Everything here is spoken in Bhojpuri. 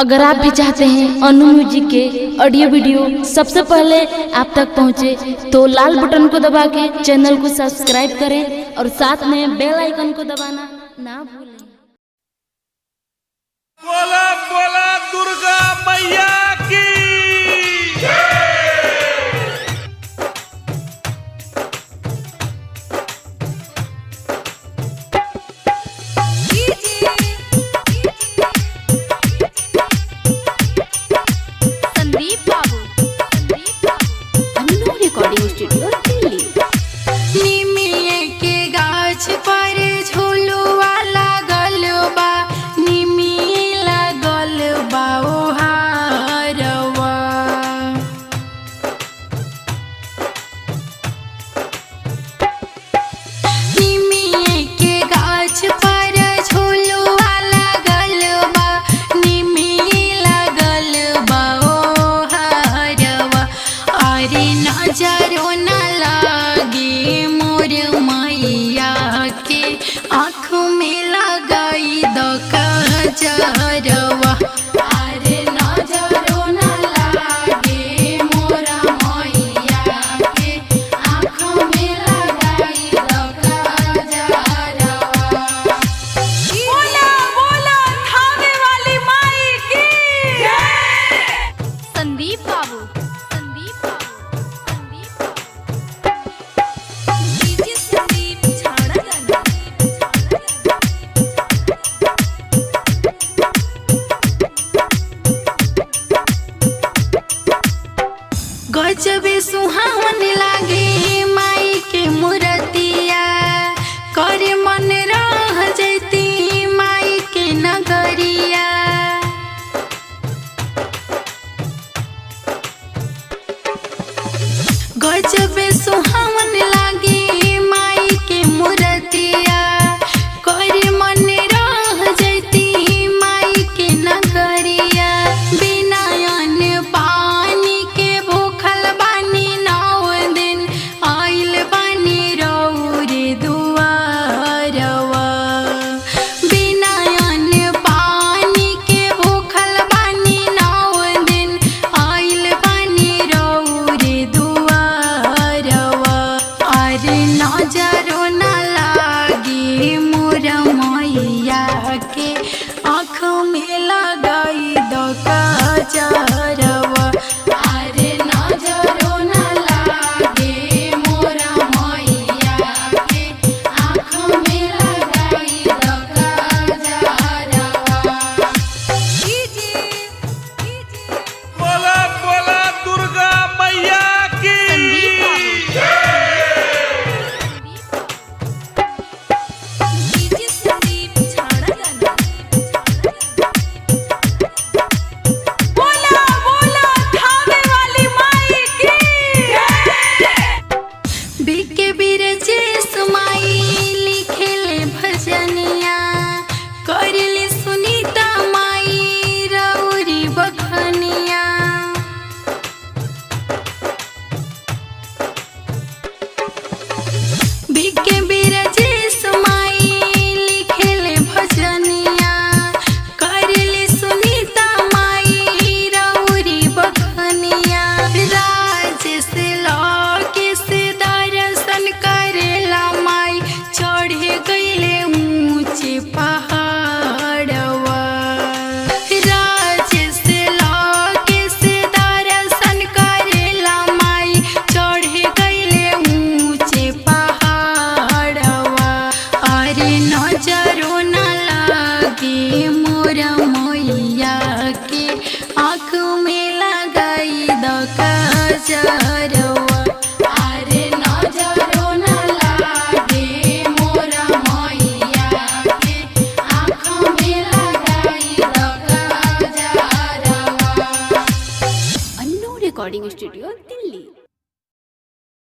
अगर आप भी चाहते हैं अनु म्यूजिक के ऑडियो वीडियो सबसे पहले आप तक पहुंचे तो लाल बटन को दबा के चैनल को सब्सक्राइब करें और साथ में बेल आइकन को दबाना ना भूलें। बोला बोला दुर्गा मैया की संदीप बाबू अनु रिकॉर्डिंग स्टूडियो दिल्ली। निमिये के गाछ पर झूलुआ लागल बा, निमिये लागल बा ओ हारवा। निमिये के गाछ पर झूलुआ लागल बा, निमिये लागल बा ओ हारवा। अरे नजरो न लागे मोर मैया के, आँख में लगाई दो कजरवा। अरे नजरो न लागे मोर मैया के, आँख में लगाई दो कजरवा। बोला बोला थाने वाली माई की संदीप बाबू डीजे संदीप छाड़ा गाना। गजबे सुहावन लागे माई के मूर्तिया, करे मन रह जैती माई के नगरिया। गजबे सुहावन लागे माई के मूर्तिया, करे मन रह जैती माई के नगरिया। बिना अन्न पानी के भूखल बानी 9 दिन, आइल बानी रौरे दुआरवा। बिना अन्न पानी के भूखल बानी 9 दिन, आइल बानी रौरे दुआरवा। अरे नजरो न लागे मोर मैया के, आँख में लगाई दो कजरवा। अरे नजरो न लागे मोर मैया के, आँख में लगाई दो कजरवा। बोला बोला दुर्गा मैया की डीजे संदीप छाड़ा गाना। बोला बोला थाने वाली माई की बीके बिरजेश माई लिखेले भजनिया, करले सुनीता माई रौरी बखनिया। बीके बिरजेश माई लिखेले भजनिया, करले सुनीता माई रौरी बखनिया। राजेश लौके से दर्शन करेला माई, चढ़े गईले ऊंचे पहाड़वा। राजेश लौके से दर्शन करेला माई, चढ़े गईले ऊंचे पहाड़वा। अरे नजरो न लागे मोर मैया के, आँख में लगाई दो कजरवा। अरे नजरो न लागे मोर मैया के, आँख में लगाई दो कजरवा। अनु रिकॉर्डिंग स्टूडियो दिल्ली।